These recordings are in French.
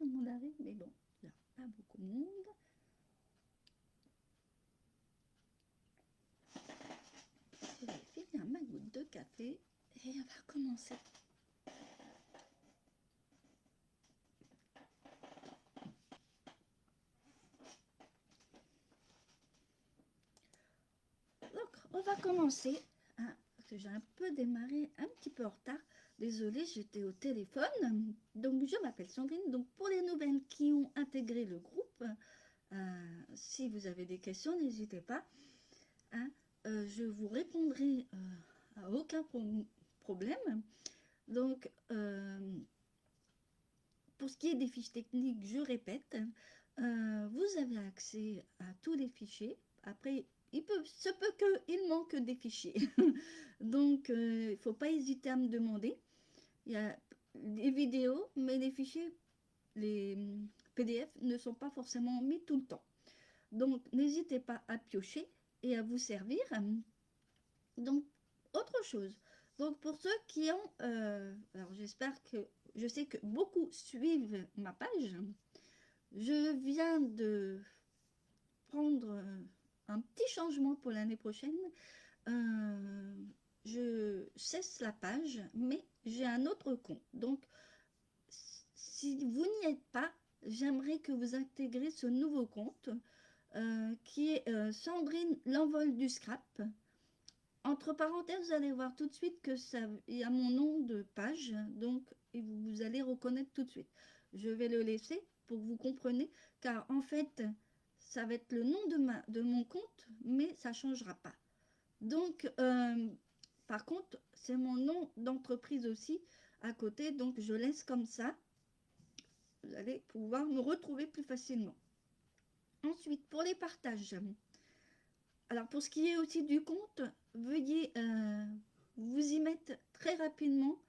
tout le monde arrive, mais bon, il n'y a pas beaucoup de monde. Je vais finir ma goutte de café et on va commencer. Donc, on va commencer, hein, parce que j'ai un peu démarré un petit peu en retard. Désolée, j'étais au téléphone. Donc, je m'appelle Sandrine. Donc, pour les nouvelles qui ont intégré le groupe, si vous avez des questions, n'hésitez pas. Hein, je vous répondrai à aucun problème. Donc, pour ce qui est des fiches techniques, je répète, vous avez accès à tous les fichiers. Après, se peut qu'il manque des fichiers. Donc, il ne faut pas hésiter à me demander. Il y a des vidéos, mais les fichiers, les PDF ne sont pas forcément mis tout le temps. Donc, n'hésitez pas à piocher et à vous servir. Donc, autre chose. Donc, pour ceux qui ont... alors, j'espère que... Je sais que beaucoup suivent ma page. Je viens de prendre un petit changement pour l'année prochaine. Euh, je cesse la page, mais j'ai un autre compte. Donc, si vous n'y êtes pas, j'aimerais que vous intégrez ce nouveau compte qui est Sandrine l'envol du scrap. Entre parenthèses, vous allez voir tout de suite que ça, il y a mon nom de page, donc et vous allez reconnaître tout de suite. Je vais le laisser pour que vous compreniez, car en fait, ça va être le nom de mon compte, mais ça ne changera pas. Donc, par contre, c'est mon nom d'entreprise aussi à côté, donc je laisse comme ça. Vous allez pouvoir me retrouver plus facilement. Ensuite, pour les partages. Alors, pour ce qui est aussi du compte, veuillez vous y mettre très rapidement,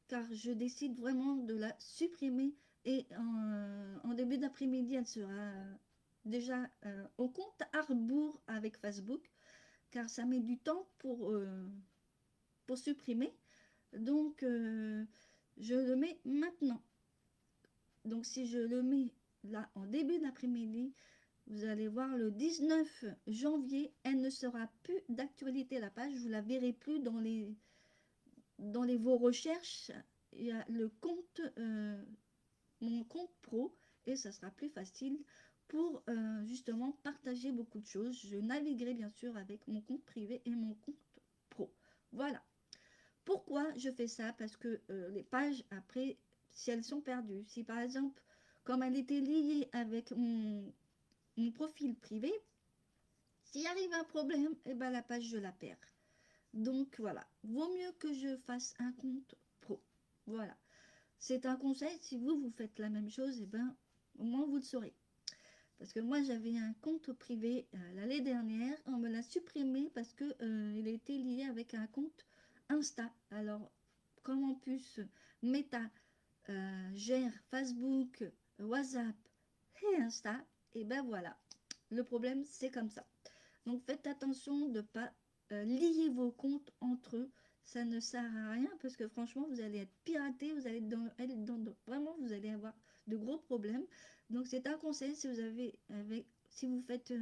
car je décide vraiment de la supprimer. Et en début d'après-midi, elle sera déjà au compte à rebours avec Facebook, car ça met du temps pour supprimer. Donc, je le mets maintenant. Donc, si je le mets là en début d'après-midi, vous allez voir le 19 janvier, elle ne sera plus d'actualité la page, vous la verrez plus dans vos recherches. Il y a le compte, mon compte pro, et ça sera plus facile pour justement partager beaucoup de choses. Je naviguerai bien sûr avec mon compte privé et mon compte pro. Voilà. Pourquoi je fais ça? Parce que les pages, après, si elles sont perdues, si par exemple, comme elle était liée avec mon profil privé, s'il arrive un problème, eh ben, la page, je la perds. Donc voilà, vaut mieux que je fasse un compte pro. Voilà. C'est un conseil, si vous faites la même chose, eh ben, au moins vous le saurez. Parce que moi, j'avais un compte privé l'année dernière, on me l'a supprimé parce qu'il il était lié avec un compte Insta. Alors, comme en plus Meta gère Facebook, WhatsApp et Insta, et ben voilà. Le problème, c'est comme ça. Donc faites attention de ne pas lier vos comptes entre eux. Ça ne sert à rien parce que franchement, vous allez être piraté, vous allez vraiment, vous allez avoir de gros problèmes. Donc c'est un conseil si vous avez, si vous faites,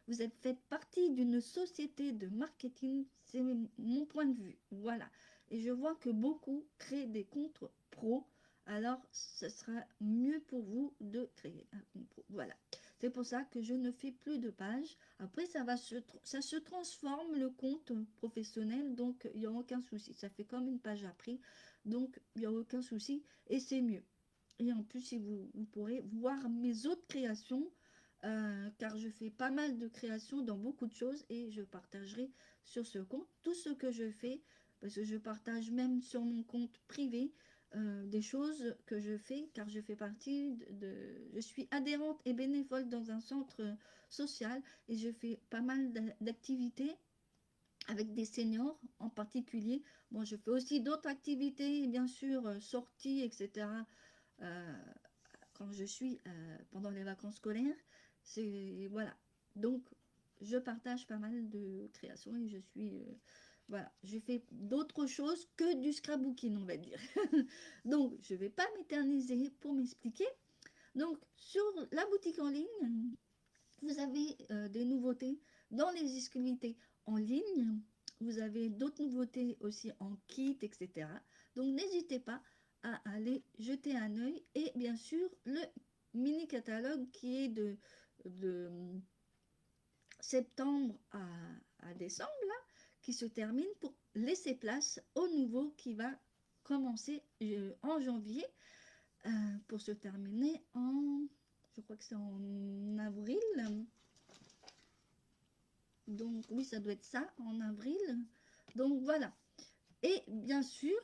vous êtes fait partie d'une société de marketing, c'est mon point de vue. Voilà. Et je vois que beaucoup créent des comptes pro. Alors, ce sera mieux pour vous de créer un compte pro. Voilà. C'est pour ça que je ne fais plus de pages. Après, ça se transforme le compte professionnel, donc il n'y a aucun souci. Ça fait comme une page après, donc il n'y a aucun souci et c'est mieux. Et en plus, si vous pourrez voir mes autres créations, car je fais pas mal de créations dans beaucoup de choses et je partagerai sur ce compte tout ce que je fais, parce que je partage même sur mon compte privé des choses que je fais, car je fais partie je suis adhérente et bénévole dans un centre social et je fais pas mal d'activités avec des seniors en particulier. Bon, je fais aussi d'autres activités, bien sûr, sorties, etc. euh, quand je suis pendant les vacances scolaires. C'est voilà. Donc, je partage pas mal de créations et je suis voilà, je fais d'autres choses que du scrapbooking, on va dire. Donc, je ne vais pas m'éterniser pour m'expliquer. Donc, sur la boutique en ligne, vous avez des nouveautés dans les exclusivités en ligne. Vous avez d'autres nouveautés aussi en kit, etc. Donc, n'hésitez pas à aller jeter un œil. Et bien sûr, le mini catalogue qui est de septembre à décembre, là, qui se termine pour laisser place au nouveau qui va commencer en janvier pour se terminer en, je crois que c'est en avril. Donc oui, ça doit être ça, en avril. Donc voilà. Et bien sûr,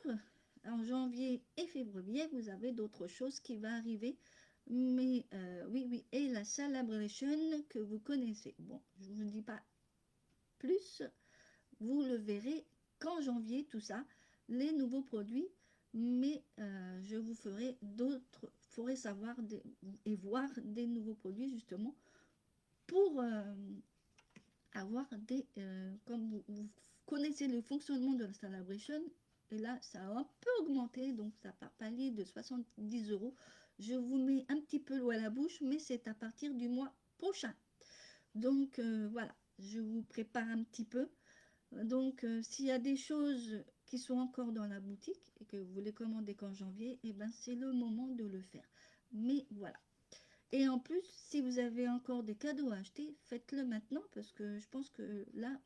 en janvier et février, vous avez d'autres choses qui vont arriver. Mais oui, oui. Et la Celebration que vous connaissez. Bon, je ne vous dis pas plus. Vous le verrez qu'en janvier, tout ça, les nouveaux produits. Mais je vous ferai savoir et voir des nouveaux produits justement pour avoir comme vous connaissez le fonctionnement de la Celebration, et là ça a un peu augmenté, donc ça part palier de 70 euros. Je vous mets un petit peu l'eau à la bouche, mais c'est à partir du mois prochain. Donc voilà, je vous prépare un petit peu. Donc s'il y a des choses qui sont encore dans la boutique et que vous les commandez qu'en janvier, et ben c'est le moment de le faire. Mais voilà. Et en plus, si vous avez encore des cadeaux à acheter, faites-le maintenant parce que je pense que là,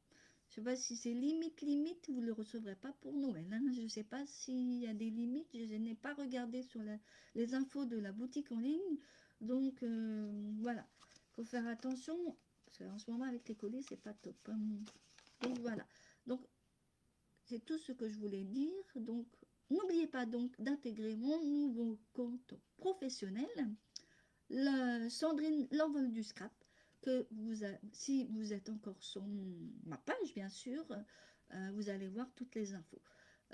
je sais pas si c'est limite, vous ne le recevrez pas pour Noël. Hein. Je ne sais pas s'il y a des limites, je n'ai pas regardé sur les infos de la boutique en ligne. Donc voilà, il faut faire attention parce qu'en ce moment avec les colis, c'est pas top. Hein. Donc voilà. Donc c'est tout ce que je voulais dire. Donc n'oubliez pas donc d'intégrer mon nouveau compte professionnel. Sandrine, l'envol du scrap, si vous êtes encore sur ma page, bien sûr, vous allez voir toutes les infos.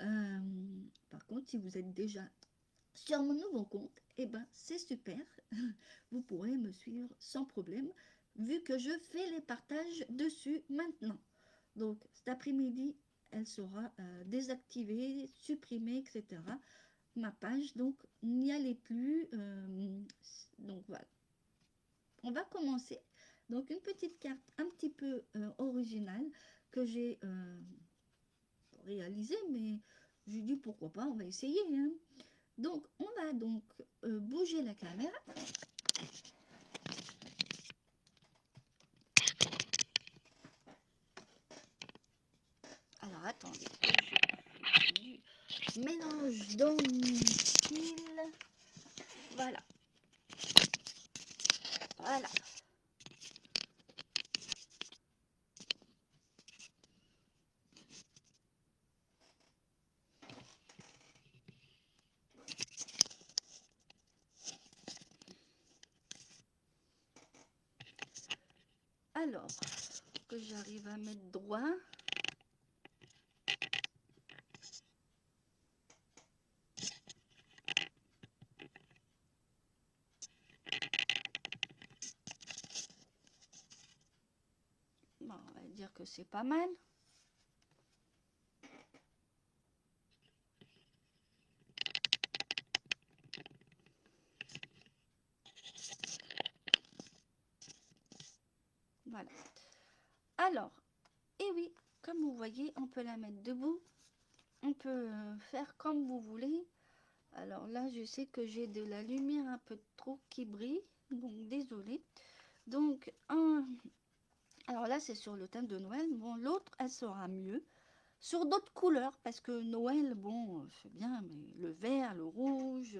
Euh, Par contre, si vous êtes déjà sur mon nouveau compte, eh ben, c'est super. Vous pourrez me suivre sans problème, vu que je fais les partages dessus maintenant. Donc, cet après-midi, elle sera désactivée, supprimée, etc. Ma page, donc n'y allez plus. Donc voilà. On va commencer. Donc une petite carte un petit peu originale que j'ai réalisée, mais j'ai dit pourquoi pas, on va essayer. Hein. Donc on va donc bouger la caméra. Alors attendez, je mélange dans mon style. Voilà. Voilà. Alors, que j'arrive à mettre droit. Bon, on va dire que c'est pas mal. Voilà. Alors, et oui, comme vous voyez, on peut la mettre debout. On peut faire comme vous voulez. Alors là, je sais que j'ai de la lumière un peu trop qui brille, donc désolé. Donc, alors là, c'est sur le thème de Noël. Bon, l'autre, elle sera mieux. Sur d'autres couleurs, parce que Noël, bon, c'est bien, mais le vert, le rouge,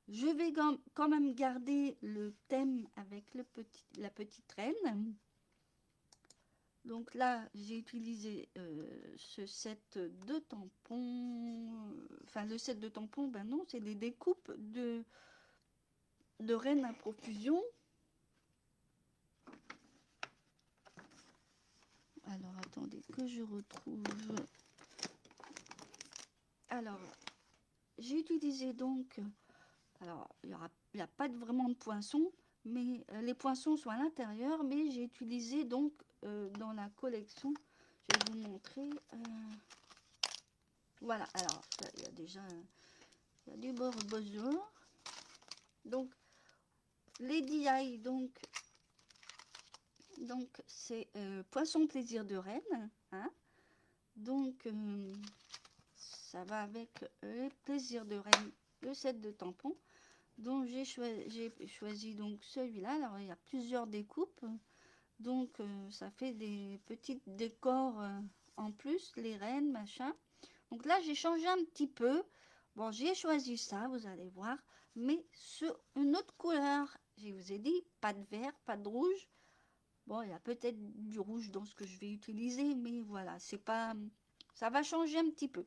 je vais quand même garder le thème avec la petite reine. Donc là, j'ai utilisé ce set de tampons. Enfin, le set de tampons, ben non, c'est des découpes de reine à profusion. Alors, attendez que je retrouve. Alors, j'ai utilisé donc. Alors, il n'y a pas vraiment de poinçons, mais les poinçons sont à l'intérieur, mais j'ai utilisé donc dans la collection. Je vais vous montrer. Voilà, alors, il y a déjà. Il y a du bord buzzer. Donc, Lady Eye, donc c'est Poisson Plaisir de Reine, hein. Donc, ça va avec les plaisirs de Reine, le set de tampons. Donc, j'ai choisi donc celui-là. Alors, il y a plusieurs découpes. Donc, ça fait des petits décors en plus, les reines, machin. Donc là, j'ai changé un petit peu. Bon, j'ai choisi ça, vous allez voir. Mais sur une autre couleur. Je vous ai dit, pas de vert, pas de rouge. Bon, il y a peut-être du rouge dans ce que je vais utiliser, mais voilà, c'est pas... Ça va changer un petit peu.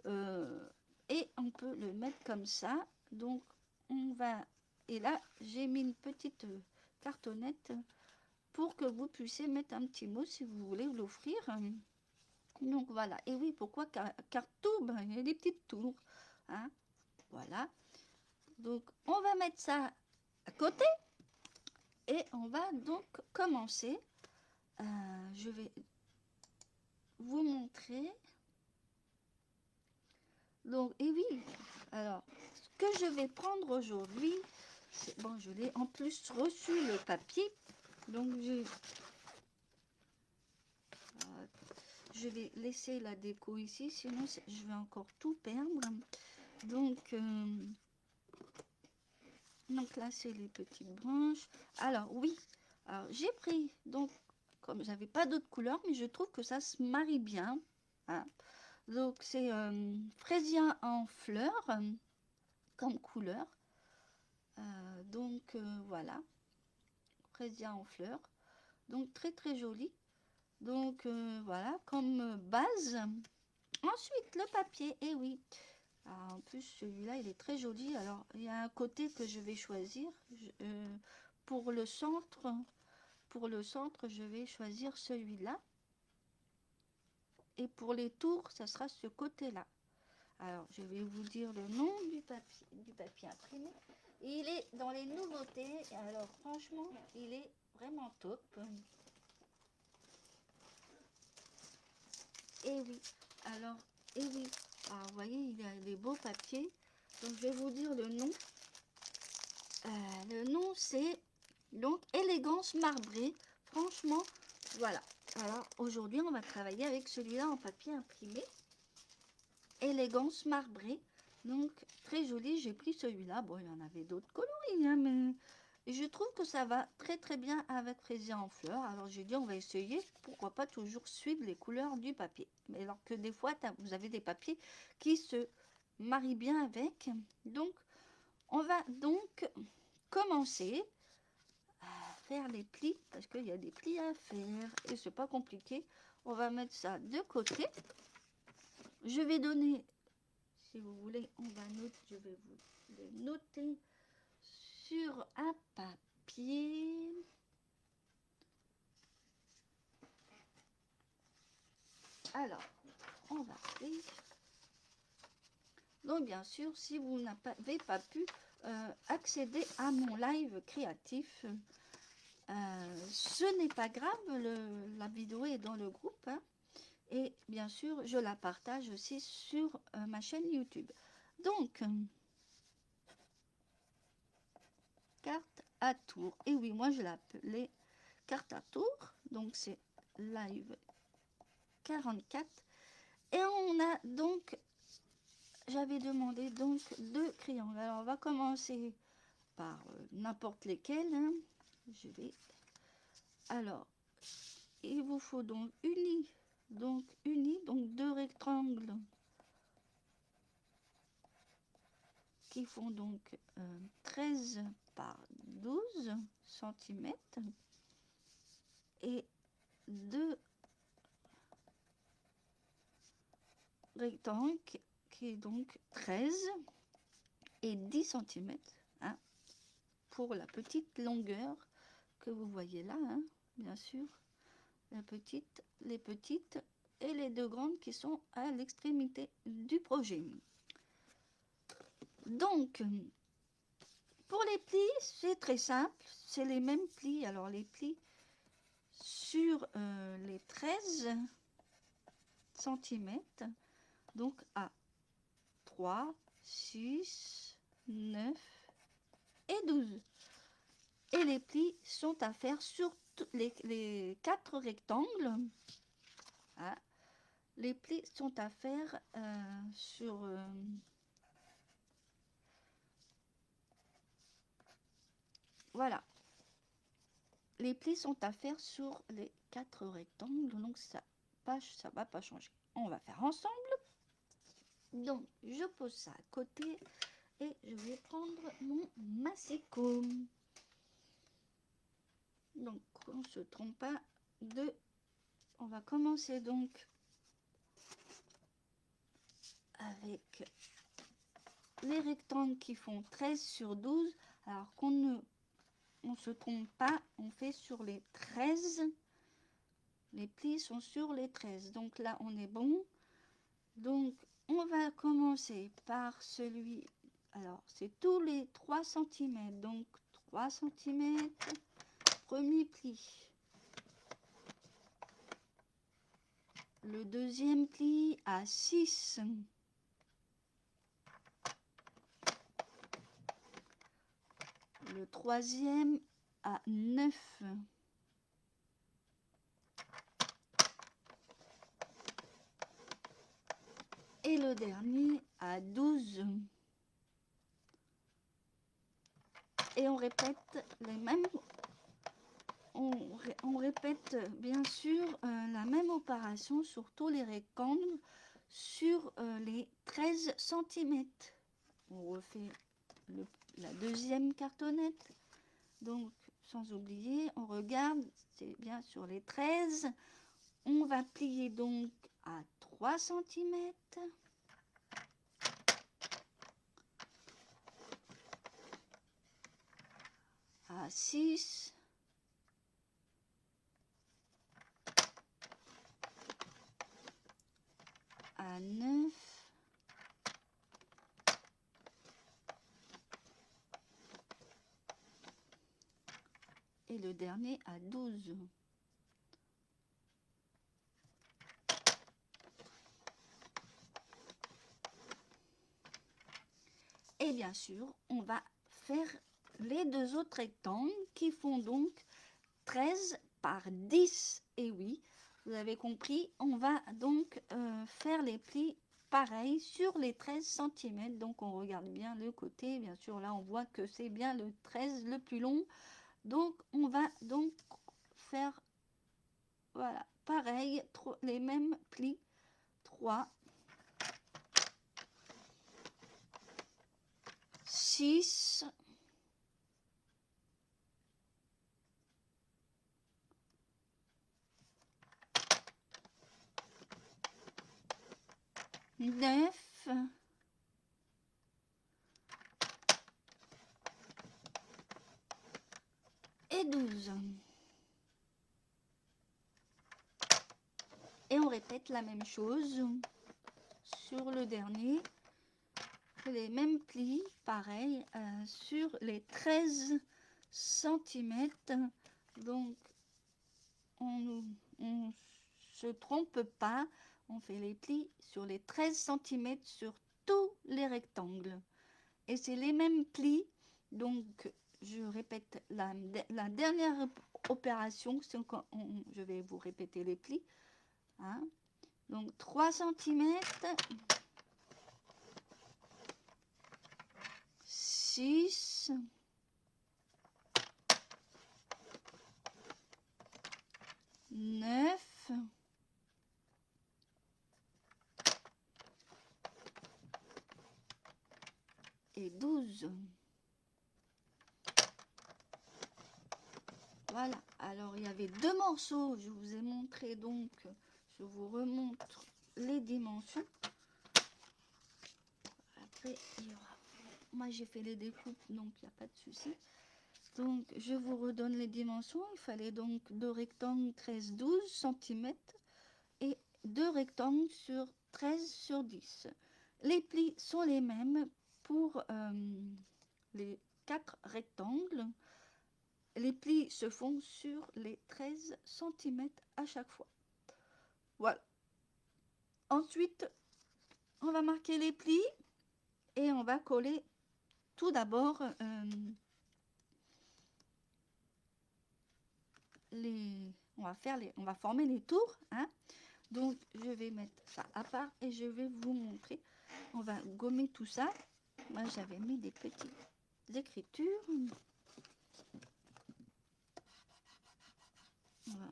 Euh, et on peut le mettre comme ça. Donc, on va... Et là, j'ai mis une petite cartonnette pour que vous puissiez mettre un petit mot si vous voulez l'offrir. Donc, voilà. Et oui, pourquoi cartoon? Ben, il y a des petites tours. Hein, voilà. Donc, on va mettre ça à côté. Et on va donc commencer. Je vais vous montrer. Donc, et oui, alors, ce que je vais prendre aujourd'hui, c'est bon, je l'ai en plus reçu le papier, donc je vais laisser la déco ici, sinon je vais encore tout perdre. Donc là, c'est les petites branches. Alors, oui, alors j'ai pris, donc, comme j'avais pas d'autres couleurs, mais je trouve que ça se marie bien. Hein. Donc, c'est fraisia en fleurs comme couleur. Voilà, fraisia en fleurs. Donc très très joli. Donc voilà, comme base. Ensuite, le papier. Et oui. Alors, en plus, celui-là, il est très joli. Alors, il y a un côté que je vais choisir. Pour le centre, je vais choisir celui-là. Et pour les tours, ça sera ce côté-là. Alors, je vais vous dire le nom du papier imprimé. Il est dans les nouveautés. Alors, franchement, il est vraiment top. Et oui, alors, et oui. Alors, vous voyez, il y a des beaux papiers. Donc, je vais vous dire le nom. Le nom, c'est donc Élégance Marbrée. Franchement, voilà. Alors, aujourd'hui, on va travailler avec celui-là en papier imprimé. Élégance Marbrée. Donc, très joli. J'ai pris celui-là. Bon, il y en avait d'autres coloris, hein, mais je trouve que ça va très très bien avec fraisier en fleurs. Alors, j'ai dit, on va essayer. Pourquoi pas toujours suivre les couleurs du papier. Mais alors que des fois, vous avez des papiers qui se marient bien avec. Donc, on va donc commencer à faire les plis parce qu'il y a des plis à faire et c'est pas compliqué. On va mettre ça de côté. Je vais donner, si vous voulez, je vais vous les noter sur un papier. Alors, on va faire. Donc, bien sûr, si vous n'avez pas pu accéder à mon live créatif, ce n'est pas grave, la vidéo est dans le groupe. Hein, et bien sûr, je la partage aussi sur ma chaîne YouTube. Donc, carte à tour. Et oui, moi je l'appelais carte à tour. Donc, c'est live 44. Et on a donc, j'avais demandé donc 2 crayons. Alors, on va commencer par n'importe lesquels. Hein. Je vais. Alors, il vous faut donc donc 2 rectangles qui font donc 13 par 12 cm et 2 rectangles qui est donc 13 et 10 cm hein, pour la petite longueur que vous voyez là, hein, bien sûr, les petites et les 2 grandes qui sont à l'extrémité du projet. Donc, pour les plis, c'est très simple, c'est les mêmes plis. Alors, les plis sur les 13 cm, donc à 3, 6, 9 et 12. Et les plis sont à faire sur les 4 rectangles. Hein. Les plis sont à faire sur... voilà. Les plis sont à faire sur les 4 rectangles. Donc ça va pas changer. On va faire ensemble. Donc je pose ça à côté. Et je vais prendre mon massicot. Donc on ne se trompe pas de... On va commencer donc avec les rectangles qui font 13 sur 12. Alors qu'on ne se trompe pas, on fait sur les 13. Les plis sont sur les 13. Donc là, on est bon. Donc, on va commencer par celui... Alors, c'est tous les 3 cm. Donc, 3 cm. Premier pli. Le deuxième pli à 6. Le troisième à 9. Et le dernier à 12. Et on répète les mêmes... On répète bien sûr la même opération sur tous les rectangles sur les 13 cm. On refait la deuxième cartonnette. Donc, sans oublier, on regarde, c'est bien sur les 13. On va plier donc à 3 cm. À 6. À 9. Et le dernier à 12. Et bien sûr, on va faire les deux autres rectangles qui font donc 13 par 10. Et oui, vous avez compris, on va donc faire les plis pareils sur les 13 cm. Donc on regarde bien le côté, bien sûr là on voit que c'est bien le 13 le plus long. Donc on va donc faire, voilà, pareil, les mêmes plis, 3, 6, 9 et 12. Et on répète la même chose sur le dernier. Les mêmes plis, pareil, sur les 13 cm. Donc, on se trompe pas. On fait les plis sur les 13 cm sur tous les rectangles. Et c'est les mêmes plis. Donc, je répète la dernière opération. Je vais vous répéter les plis. Hein. Donc, 3 cm. 6, 9 et 12. Voilà, alors il y avait deux morceaux, je vous ai montré donc, je vous remontre les dimensions. Après, il y aura... Moi j'ai fait les découpes, donc il n'y a pas de souci. Donc je vous redonne les dimensions. Il fallait donc deux rectangles 13-12 cm et deux rectangles sur 13 sur 10. Les plis sont les mêmes pour les 4 rectangles. Les plis se font sur les 13 cm à chaque fois. Voilà. Ensuite, on va marquer les plis et on va coller tout d'abord on va former les tours, hein. Donc je vais mettre ça à part et je vais vous montrer. On va gommer tout ça. Moi j'avais mis des petites écritures. On va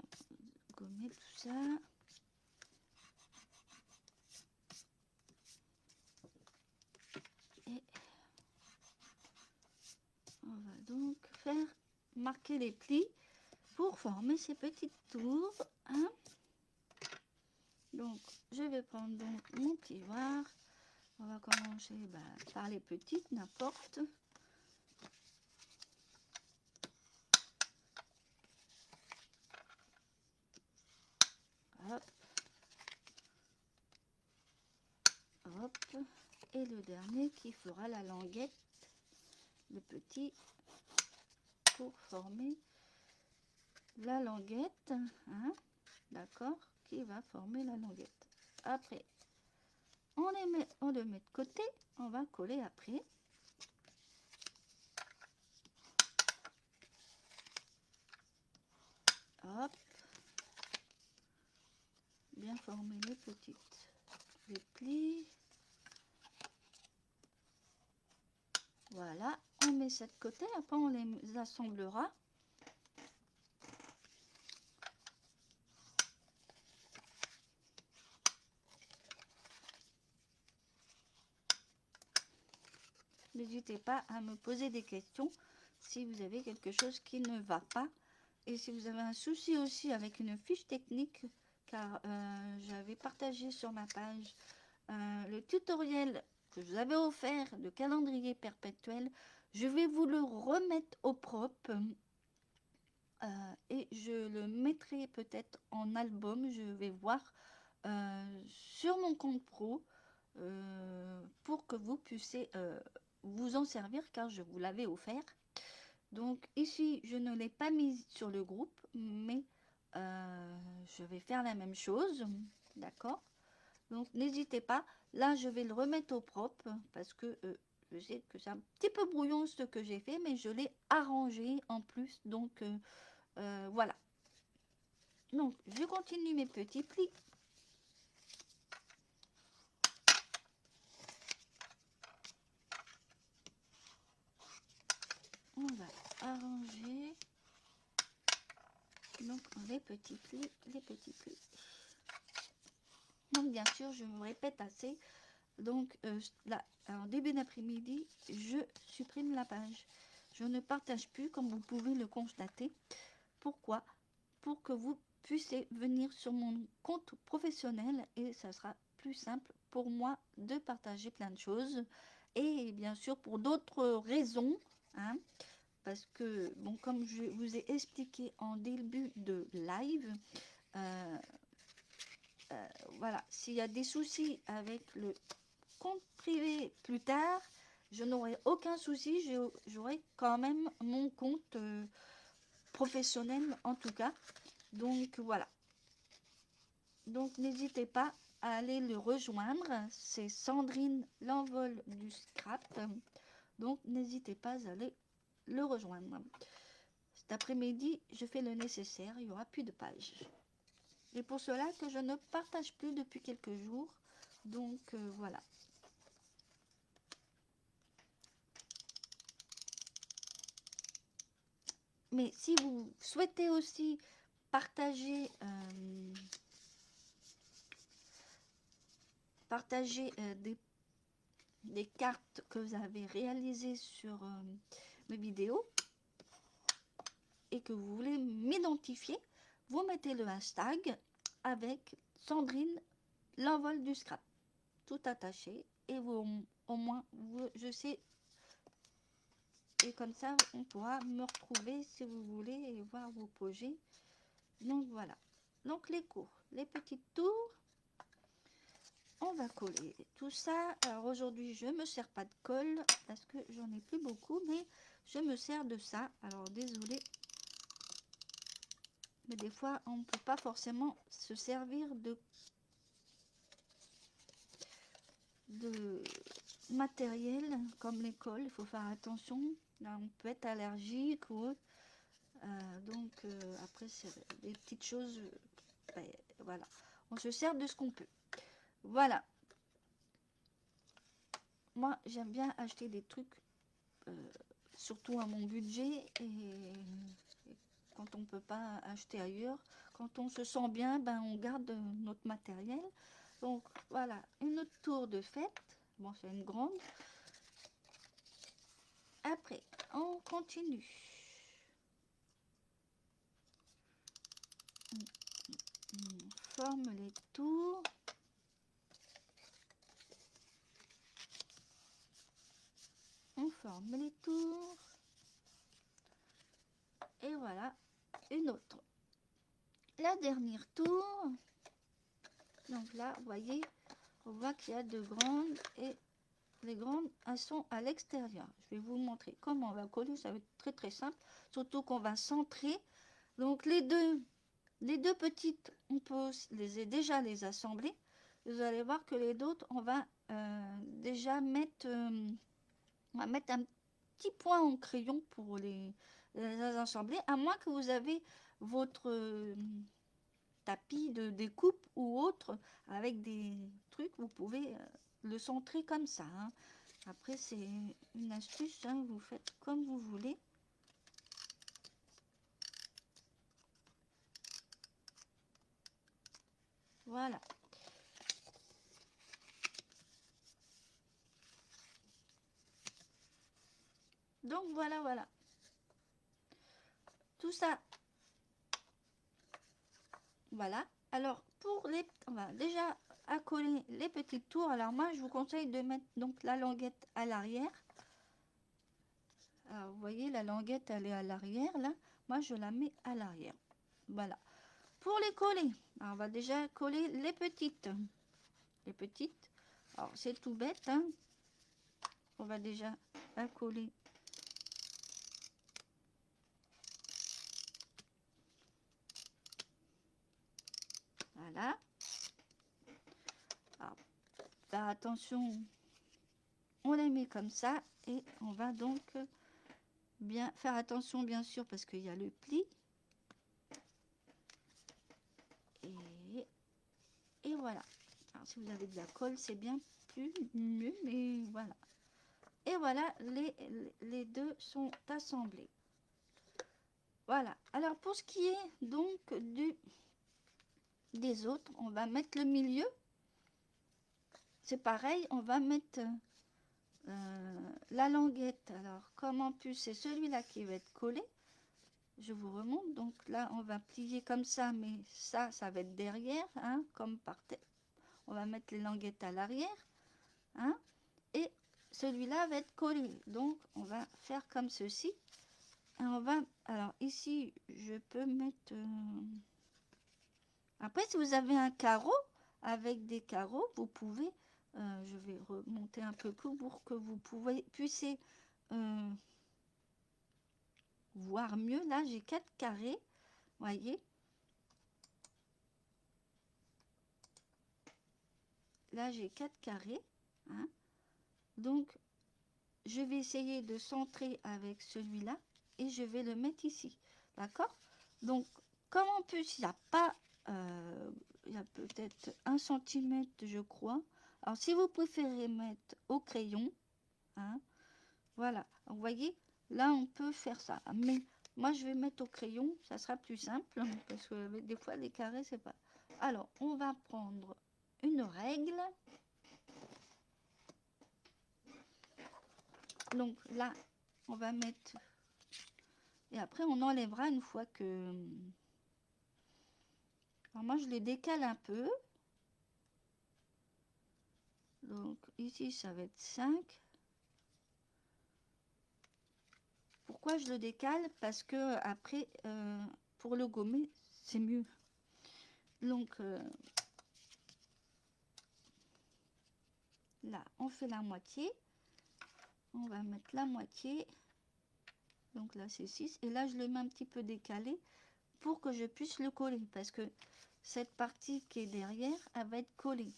gommer tout ça. Et on va donc faire marquer les plis pour former ces petites tours, hein. Donc je vais prendre donc mon plioir. On va commencer par les petites, n'importe. Hop. Hop. Et le dernier qui fera la languette, le petit, pour former la languette, hein, d'accord, qui va former la languette. Après, on le met de côté, on va coller après. Hop. Bien former les plis. Voilà, on met ça de côté, après on les assemblera. N'hésitez pas à me poser des questions si vous avez quelque chose qui ne va pas. Et si vous avez un souci aussi avec une fiche technique, car j'avais partagé sur ma page le tutoriel que je vous avais offert de calendrier perpétuel, je vais vous le remettre au propre et je le mettrai peut-être en album, je vais voir sur mon compte pro pour que vous puissiez vous en servir car je vous l'avais offert. Donc ici je ne l'ai pas mis sur le groupe, mais je vais faire la même chose, d'accord. Donc n'hésitez pas, là je vais le remettre au propre parce que je sais que c'est un petit peu brouillon ce que j'ai fait, mais je l'ai arrangé en plus, donc voilà. Donc je continue mes petits plis. On va arranger donc les petits plis, les petits plis. Donc bien sûr je me répète assez. Donc là, en début d'après-midi, je supprime la page. Je ne partage plus, comme vous pouvez le constater. Pourquoi? Pour que vous puissiez venir sur mon compte professionnel et ça sera plus simple pour moi de partager plein de choses. Et bien sûr, pour d'autres raisons, hein, parce que, bon, comme je vous ai expliqué en début de live, euh, voilà, s'il y a des soucis avec le compte privé plus tard, je n'aurai aucun souci, j'aurai quand même mon compte professionnel en tout cas. Donc voilà. Donc n'hésitez pas à aller le rejoindre. C'est Sandrine l'envol du scrap. Donc n'hésitez pas à aller le rejoindre. Cet après-midi, je fais le nécessaire. Il n'y aura plus de pages. Et pour cela que je ne partage plus depuis quelques jours. Donc voilà. Mais si vous souhaitez aussi partager, des cartes que vous avez réalisées sur mes vidéos et que vous voulez m'identifier, vous mettez le hashtag avec Sandrine l'envol du scrap, tout attaché, et vous, au moins je sais, et comme ça on pourra me retrouver si vous voulez et voir vos projets. Donc voilà, donc les cours, les petites tours, on va coller tout ça. Alors aujourd'hui je me sers pas de colle parce que j'en ai plus beaucoup, mais je me sers de ça. Alors désolé, mais des fois on ne peut pas forcément se servir de matériel comme les colles. Il faut faire attention, là on peut être allergique ou autre. Donc après après, c'est des petites choses, ben, voilà. On se sert de ce qu'on peut. Voilà. Moi, j'aime bien acheter des trucs, surtout à mon budget, et quand on ne peut pas acheter ailleurs. Quand on se sent bien, ben, on garde notre matériel. Donc, voilà, une autre tour de fête. Bon, c'est une grande. Après, on continue. On forme les tours. On forme les tours. Et voilà, une autre. La dernière tour. Donc là, vous voyez, on voit qu'il y a de grandes et les grandes, elles sont à l'extérieur. Je vais vous montrer comment on va coller. Ça va être très très simple. Surtout qu'on va centrer. Donc les deux petites, on peut déjà les assembler. Vous allez voir que les autres, on va déjà mettre, on va mettre un petit point en crayon pour les assembler. À moins que vous avez votre tapis de découpe ou autre avec des trucs, vous pouvez le centrer comme ça, hein. Après, c'est une astuce, hein, vous faites comme vous voulez. Voilà. Donc voilà, voilà. Tout ça. Voilà. Alors, pour les... On va déjà accoler les petites tours. Alors moi, je vous conseille de mettre donc la languette à l'arrière. Alors, vous voyez, la languette, elle est à l'arrière, là. Moi, je la mets à l'arrière. Voilà. Pour les coller, alors, on va déjà coller les petites. Les petites. Alors, c'est tout bête, hein. On va déjà accoler. Voilà. Alors, faire attention, on les met comme ça et on va donc bien faire attention, bien sûr, parce qu'il y a le pli. Et voilà. Alors, si vous avez de la colle, c'est bien plus mieux, mais voilà. Et voilà, les deux sont assemblés. Voilà. Alors, pour ce qui est donc des autres, on va mettre le milieu. C'est pareil, on va mettre la languette. Alors, comme en plus, c'est celui-là qui va être collé. Je vous remonte. Donc là, on va plier comme ça, mais ça va être derrière, hein, comme par terre. On va mettre les languettes à l'arrière, hein, et celui-là va être collé. Donc, on va faire comme ceci. Et on va, alors ici, je peux mettre... Après, si vous avez un carreau, avec des carreaux, vous pouvez... je vais remonter un peu plus pour que vous puissiez voir mieux. Là, j'ai 4 carrés, voyez. Là, j'ai 4 carrés, hein. Donc, je vais essayer de centrer avec celui-là et je vais le mettre ici. D'accord? Donc, comme en plus, il n'y a pas... il y a peut-être 1 centimètre, je crois. Alors, si vous préférez mettre au crayon, hein, voilà. Vous voyez, là, on peut faire ça. Mais moi, je vais mettre au crayon. Ça sera plus simple. Parce que des fois, les carrés, c'est pas... Alors, on va prendre une règle. Donc là, on va mettre... Et après, on enlèvera une fois que... Alors moi, je les décale un peu. Donc ici, ça va être 5. Pourquoi je le décale? Parce que après, pour le gommer, c'est mieux. Donc là, on fait la moitié. On va mettre la moitié. Donc là, c'est 6. Et là, je le mets un petit peu décalé pour que je puisse le coller. Parce que cette partie qui est derrière, elle va être collée.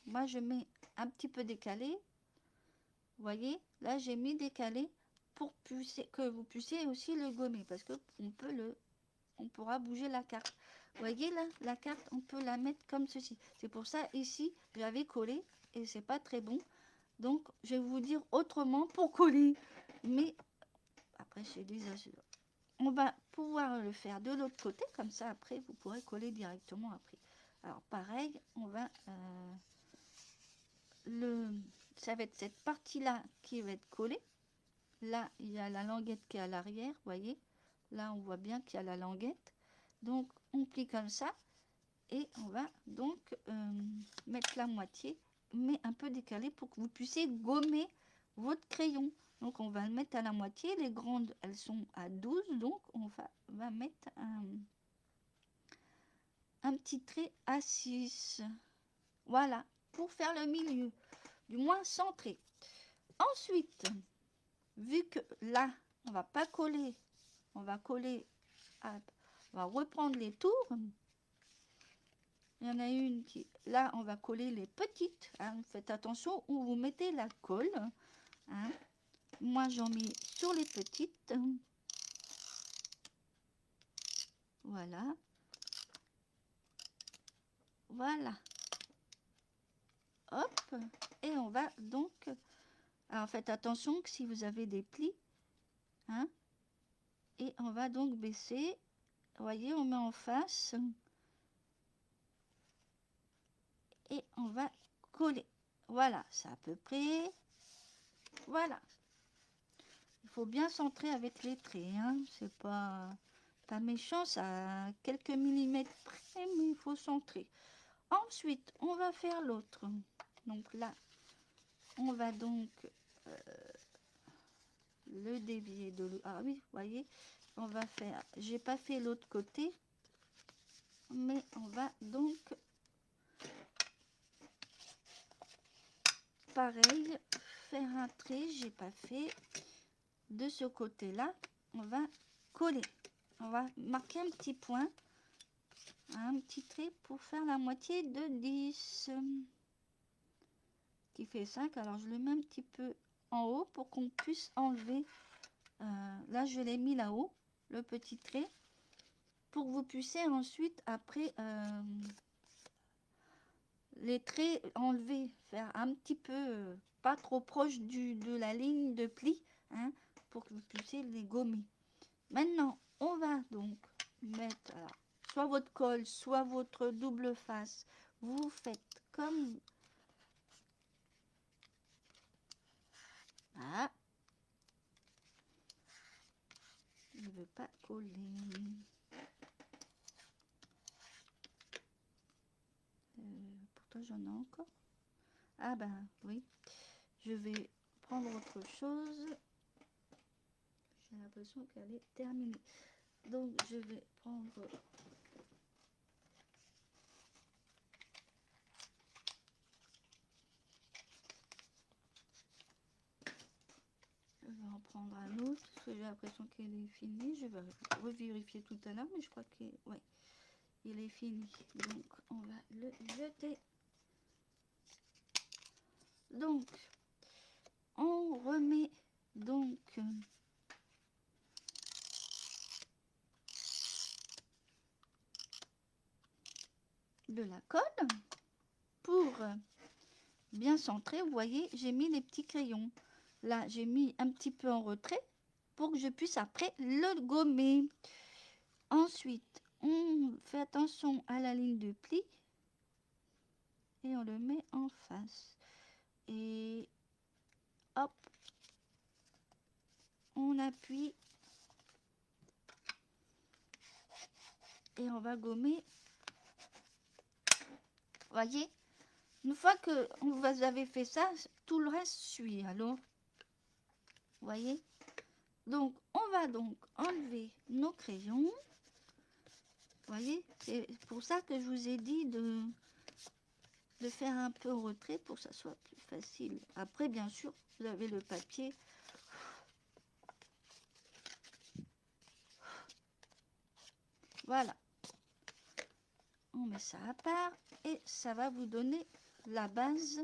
Moi, je mets un petit peu décalé. Vous voyez, là, j'ai mis décalé pour que vous puissiez aussi le gommer. Parce qu'on peut le on pourra bouger la carte. Vous voyez là, la carte, on peut la mettre comme ceci. C'est pour ça, ici, j'avais collé et c'est pas très bon. Donc, je vais vous dire autrement pour coller. Mais, après, c'est des azures. On va pouvoir le faire de l'autre côté, comme ça, après, vous pourrez coller directement après. Alors, pareil, on va... ça va être cette partie-là qui va être collée. Là, il y a la languette qui est à l'arrière, vous voyez. Là, on voit bien qu'il y a la languette. Donc, on plie comme ça. Et on va donc mettre la moitié, mais un peu décalé pour que vous puissiez gommer votre crayon. Donc, on va le mettre à la moitié. Les grandes, elles sont à 12. Donc, on va mettre un petit trait à 6. Voilà, pour faire le milieu. Du moins centré. Ensuite, vu que là, on va pas coller, on va coller, on va reprendre les tours. Il y en a une qui, là, on va coller les petites. Hein. Faites attention où vous mettez la colle. Hein. Moi, j'en mets sur les petites. Voilà. Voilà. Hop. Et on va donc... Alors, faites attention que si vous avez des plis, hein, et on va donc baisser. Vous voyez, on met en face. Et on va coller. Voilà, c'est à peu près. Voilà. Il faut bien centrer avec les traits. Hein. C'est pas méchant, ça a quelques millimètres près, mais il faut centrer. Ensuite, on va faire l'autre. Donc là, on va donc le dévier de l'autre. Ah oui, vous voyez, on va faire. J'ai pas fait l'autre côté, mais on va donc pareil faire un trait. J'ai pas fait de ce côté-là. On va coller. On va marquer un petit point, un petit trait pour faire la moitié de 10 qui fait 5. Alors je le mets un petit peu en haut pour qu'on puisse enlever. Là je l'ai mis là-haut, le petit trait, pour que vous puissiez ensuite après les traits enlever, faire un petit peu pas trop proche de la ligne de pli, hein, pour que vous puissiez les gommer. Maintenant on va donc mettre alors, soit votre colle, soit votre double face. Vous faites comme ah, je ne veux pas coller. Pourtant j'en ai encore. Ah ben oui, je vais prendre autre chose. J'ai l'impression qu'elle est terminée. Donc je vais prendre je vais en prendre un autre parce que j'ai l'impression qu'elle est finie. Je vais revérifier tout à l'heure, mais je crois qu'il ouais, il est fini. Donc on va le jeter. Donc on remet donc de la colle pour bien centrer. Vous voyez, j'ai mis les petits crayons. Là, j'ai mis un petit peu en retrait pour que je puisse après le gommer. Ensuite, on fait attention à la ligne de pli et on le met en face. Et hop, on appuie et on va gommer. Voyez, une fois que vous avez fait ça, tout le reste suit. Alors, voyez. Donc, on va donc enlever nos crayons. Voyez, c'est pour ça que je vous ai dit de faire un peu en retrait pour que ça soit plus facile. Après, bien sûr, vous avez le papier. Voilà. On met ça à part et ça va vous donner la base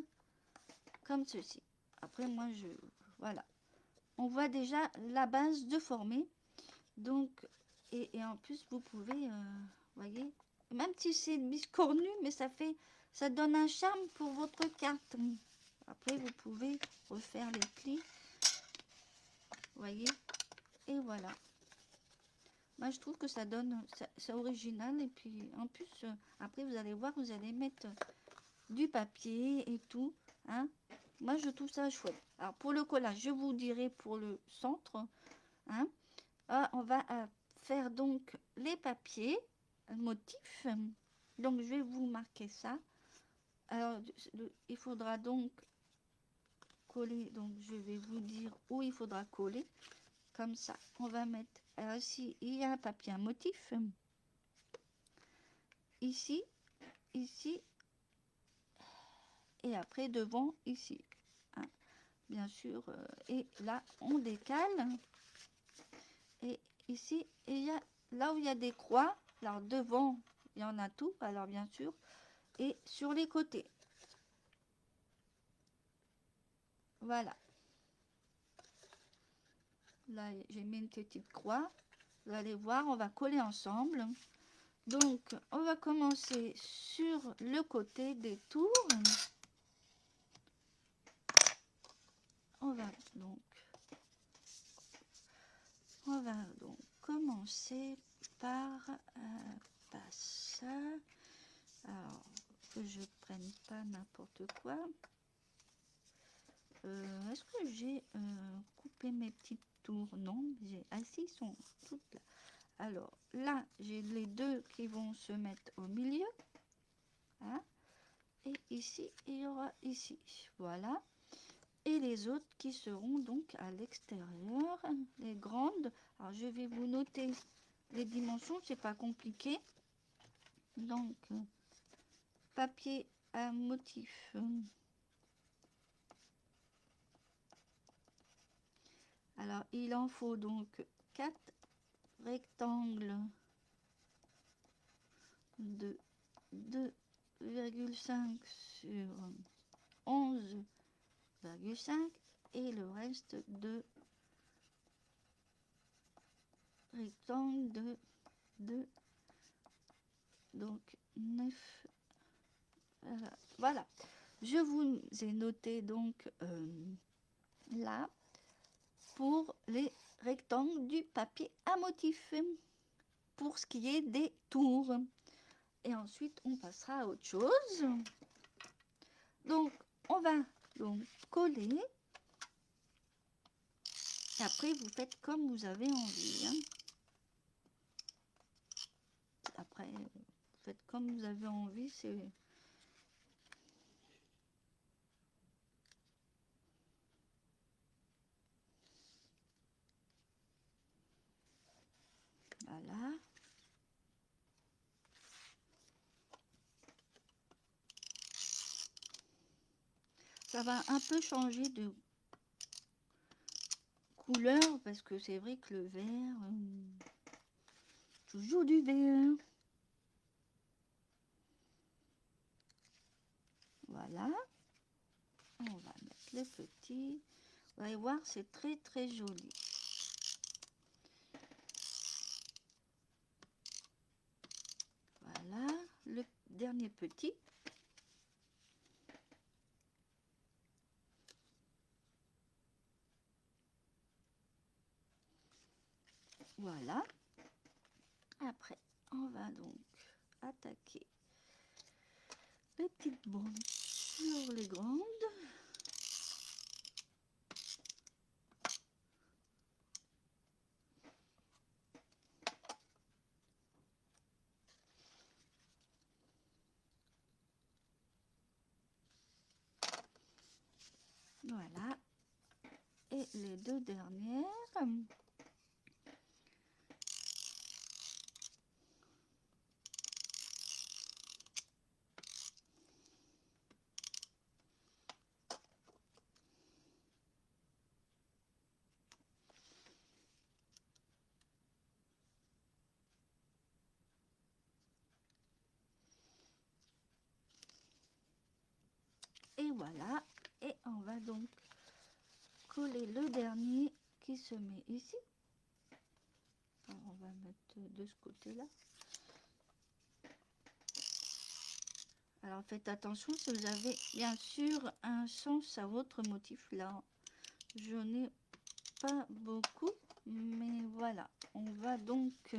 comme ceci. Après, moi, voilà. On voit déjà la base de former. Donc, Et en plus, vous pouvez, voyez, même si c'est biscornu, mais ça donne un charme pour votre carte. Après, vous pouvez refaire les plis, voyez, et voilà. Moi, je trouve que ça donne, c'est original. Et puis, en plus, après, vous allez voir, vous allez mettre du papier et tout, hein. Moi, je trouve ça chouette. Alors, pour le collage, je vous dirai pour le centre, hein. On va faire donc les papiers motifs. Donc, je vais vous marquer ça. Alors, il faudra donc coller. Donc, je vais vous dire où il faudra coller. Comme ça, on va mettre. Alors, ici, il y a un papier, un motif. Ici, ici. Et après, devant, ici. Hein, bien sûr. Et là, on décale. Et ici, il y a là où il y a des croix. Alors, devant, il y en a tout. Alors, bien sûr. Et sur les côtés. Voilà. Là, j'ai mis une petite croix. Vous allez voir, on va coller ensemble. Donc, on va commencer sur le côté des tours. On va donc commencer par ça. Alors, que je prenne pas n'importe quoi. Est-ce que j'ai coupé mes petites tours? Non, j'ai ils sont toutes là. Alors là, j'ai les deux qui vont se mettre au milieu. Hein, et ici, il y aura ici. Voilà. Et les autres qui seront donc à l'extérieur. Les grandes. Alors, je vais vous noter les dimensions. C'est pas compliqué. Donc, papier à motif. Alors, il en faut donc 4 rectangles de 2,5 sur 11,5 et le reste de rectangles de donc 9. Voilà. Je vous ai noté donc là pour les rectangles du papier à motif pour ce qui est des tours. Et ensuite, on passera à autre chose. Donc, on va donc coller. Et après, vous faites comme vous avez envie. Hein. Après, vous faites comme vous avez envie. C'est... Voilà. Ça va un peu changer de couleur parce que c'est vrai que le vert, toujours du vert. Voilà. On va mettre les petits. Vous allez voir, c'est très très joli. Voilà, le dernier petit. Voilà. Après, on va donc attaquer les petites bandes sur les grandes. Voilà. Et les deux dernières. Et voilà. Et on va donc coller le dernier qui se met ici. Alors, on va mettre de ce côté-là. Alors faites attention si vous avez bien sûr un sens à votre motif. Là, je n'ai pas beaucoup, mais voilà. On va donc...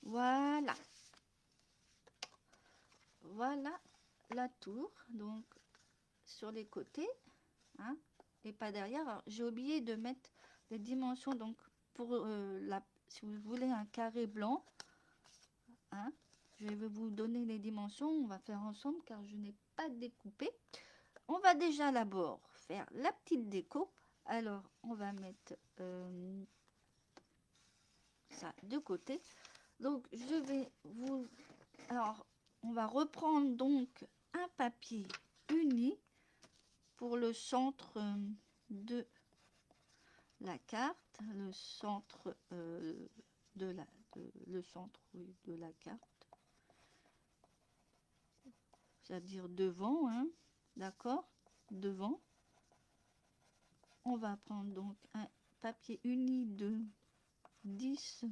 Voilà. Voilà la tour. Donc, sur les côtés. Hein, et pas derrière. Alors, j'ai oublié de mettre les dimensions. Donc, pour si vous voulez un carré blanc, hein, je vais vous donner les dimensions. On va faire ensemble car je n'ai pas découpé. On va déjà d'abord faire la petite déco. Alors, on va mettre ça de côté. Donc, je vais vous... Alors, on va reprendre donc un papier uni pour le centre de la carte, le centre le centre oui, de la carte, c'est-à-dire devant, hein, d'accord, devant. On va prendre donc un papier uni de 10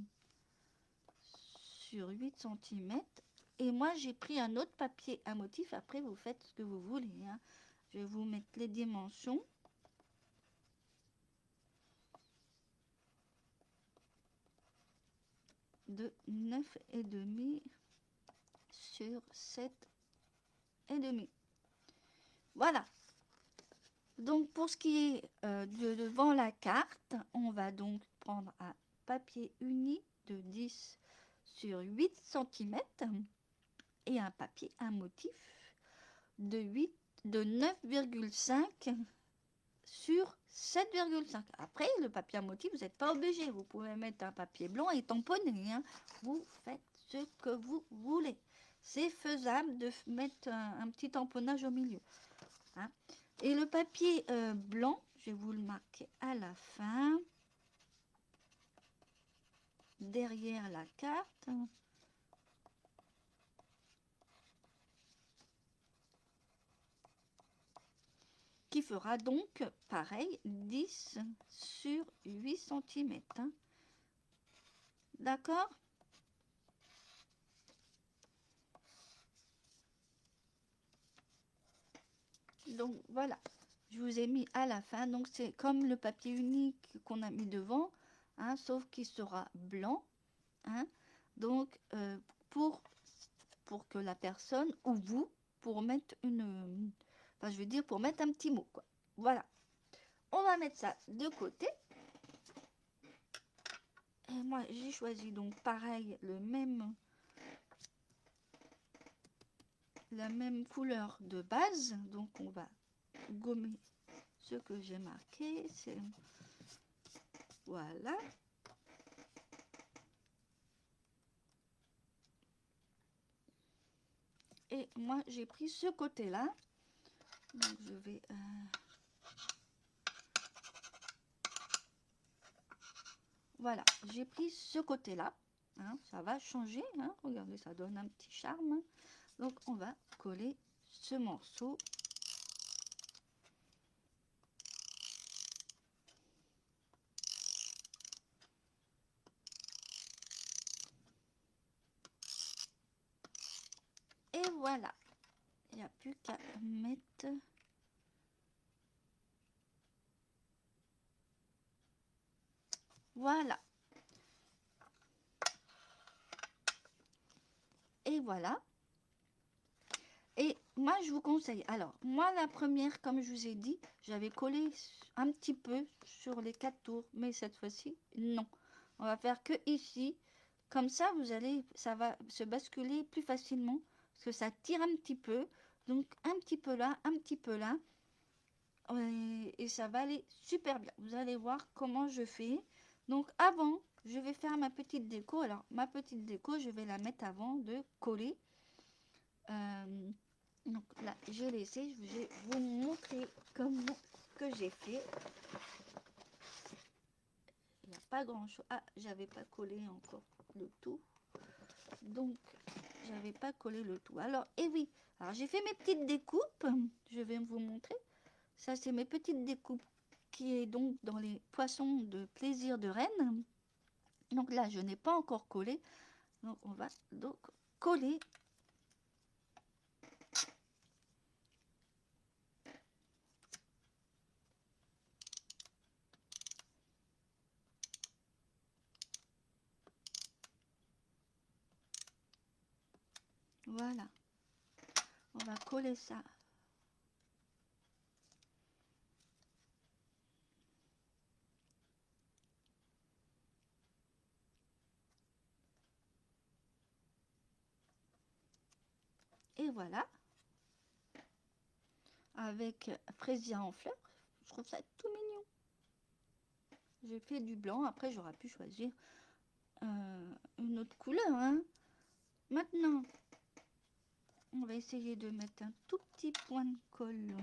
sur 8 cm. Et moi, j'ai pris un autre papier à motif. Après, vous faites ce que vous voulez. Hein. Je vais vous mettre les dimensions. De 9,5 sur 7,5. Voilà. Donc, pour ce qui est de devant la carte, on va donc prendre un papier uni de 10 sur 8 cm et un papier à motif de 9,5 sur 7,5. Après, le papier à motif, vous n'êtes pas obligé. Vous pouvez mettre un papier blanc et tamponner. Hein. Vous faites ce que vous voulez. C'est faisable de mettre un petit tamponnage au milieu. Hein. Et le papier blanc, je vais vous le marquer à la fin. Derrière la carte. Qui fera donc pareil 10 sur 8 cm. Hein. D'accord? Donc voilà, je vous ai mis à la fin. Donc c'est comme le papier unique qu'on a mis devant, hein, sauf qu'il sera blanc. Hein. Donc pour que la personne ou vous, pour mettre une... Enfin je veux dire pour mettre un petit mot. Quoi. Voilà. On va mettre ça de côté. Et moi j'ai choisi donc pareil la même couleur de base. Donc on va gommer ce que j'ai marqué. C'est voilà. Et moi j'ai pris ce côté là. Donc je vais voilà, j'ai pris ce côté là. Hein, ça va changer. Hein, regardez, ça donne un petit charme. Donc on va coller ce morceau. Et voilà. Il n'y a plus qu'à mettre... Voilà. Et voilà. Et moi, je vous conseille. Alors, moi, la première, comme je vous ai dit, j'avais collé un petit peu sur les 4 tours. Mais cette fois-ci, non. On va faire que ici. Comme ça, ça va se basculer plus facilement. Parce que ça tire un petit peu. Donc, un petit peu là, un petit peu là. Et ça va aller super bien. Vous allez voir comment je fais. Donc, avant, je vais faire ma petite déco. Alors, ma petite déco, je vais la mettre avant de coller. Donc là, j'ai laissé, je vais vous montrer comment que j'ai fait. Il n'y a pas grand chose. Ah, j'avais pas collé encore le tout. Donc, j'avais pas collé le tout. Alors, et oui, alors j'ai fait mes petites découpes. Je vais vous montrer. Ça, c'est mes petites découpes qui est donc dans les poissons de plaisir de Rennes. Donc là, je n'ai pas encore collé. Donc on va donc coller. Voilà, on va coller ça. Et voilà, avec fraisier en fleurs. Je trouve ça tout mignon. J'ai fait du blanc, après j'aurais pu choisir une autre couleur. Hein. Maintenant, on va essayer de mettre un tout petit point de colle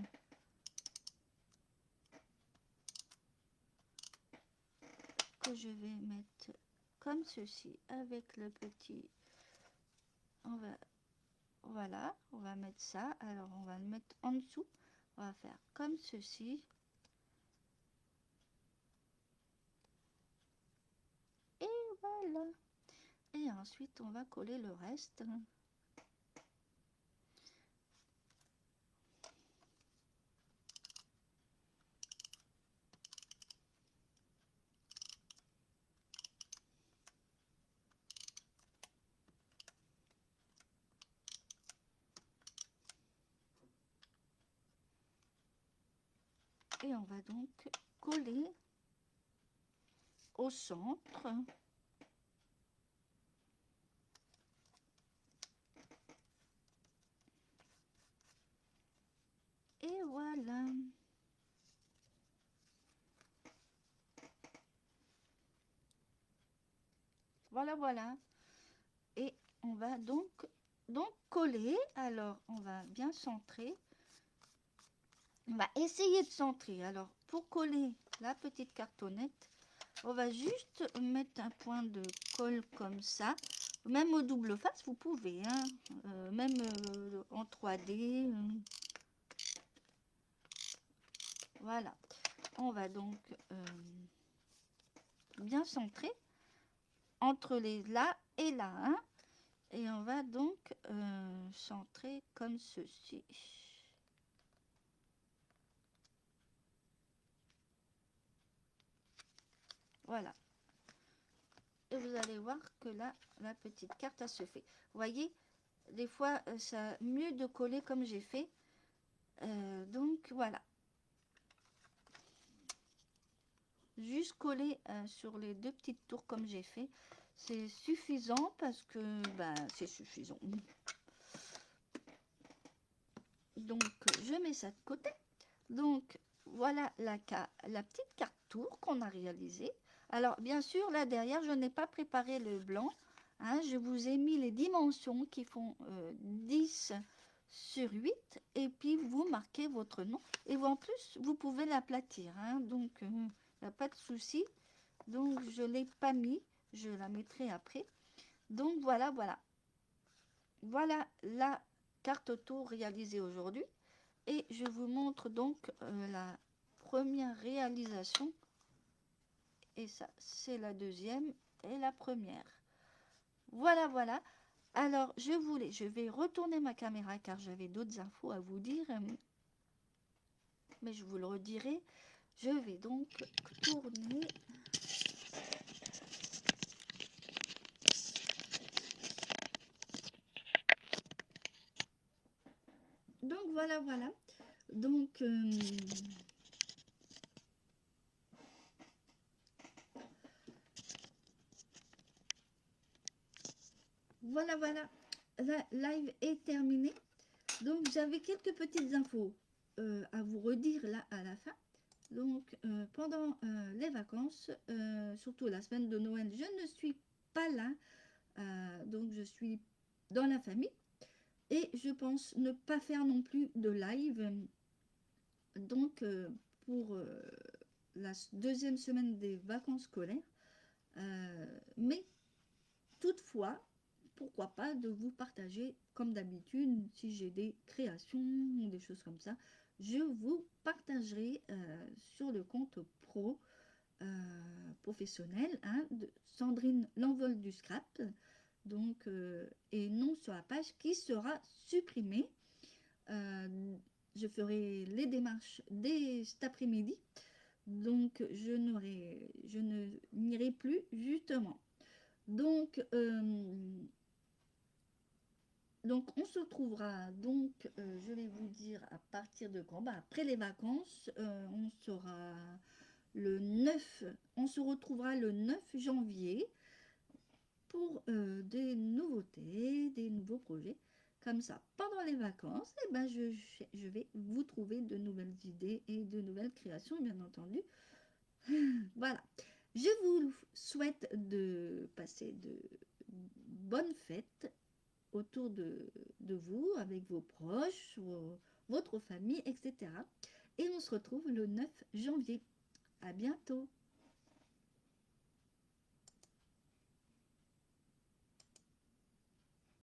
que je vais mettre comme ceci avec le petit. On va, voilà, on va mettre ça. Alors on va le mettre en dessous. On va faire comme ceci. Et voilà. Et ensuite on va coller le reste. Et on va donc coller au centre. Et voilà. Voilà, voilà. Et on va donc coller. Alors, on va bien centrer. On va essayer de centrer. Alors, pour coller la petite cartonnette, on va juste mettre un point de colle comme ça. Même au double face, vous pouvez. Hein, même en 3D. Voilà. On va donc bien centrer entre les là et là. Hein, et on va donc centrer comme ceci. Voilà. Et vous allez voir que là, la petite carte, elle se fait. Vous voyez, des fois, ça mieux de coller comme j'ai fait. Donc, voilà. Juste coller sur les deux petites tours comme j'ai fait. C'est suffisant parce que, ben, c'est suffisant. Donc, je mets ça de côté. Donc, voilà la petite carte tour qu'on a réalisée. Alors, bien sûr, là derrière, je n'ai pas préparé le blanc. Hein, je vous ai mis les dimensions qui font 10 sur 8. Et puis, vous marquez votre nom. Et vous, en plus, vous pouvez l'aplatir. Hein, donc, il n'y a pas de souci. Donc, je ne l'ai pas mis. Je la mettrai après. Donc, voilà, voilà. Voilà la carte tour réalisée aujourd'hui. Et je vous montre donc la première réalisation. Et ça, c'est la deuxième et la première. Voilà, voilà. Alors, je vais retourner ma caméra car j'avais d'autres infos à vous dire. Mais je vous le redirai. Je vais donc tourner. Donc, voilà, voilà. Donc, voilà, voilà. La live est terminée. Donc, j'avais quelques petites infos à vous redire là à la fin. Donc, pendant les vacances, surtout la semaine de Noël, je ne suis pas là. Donc, je suis dans la famille. Et je pense ne pas faire non plus de live. Donc, pour la deuxième semaine des vacances scolaires. Mais toutefois, pourquoi pas de vous partager, comme d'habitude, si j'ai des créations ou des choses comme ça, je vous partagerai sur le compte professionnel, hein, de Sandrine L'Envol du Scrap, donc, et non sur la page qui sera supprimée. Euh, je ferai les démarches dès cet après-midi, donc je ne n'irai plus justement. Donc, donc on se trouvera, donc je vais vous dire à partir de quand, bah, après les vacances, on sera le 9, on se retrouvera le 9 janvier pour des nouveautés, des nouveaux projets. Comme ça, pendant les vacances, eh ben, je vais vous trouver de nouvelles idées et de nouvelles créations, bien entendu. Voilà. Je vous souhaite de passer de bonnes fêtes autour de vous, avec vos proches, votre famille, etc. Et on se retrouve le 9 janvier. À bientôt.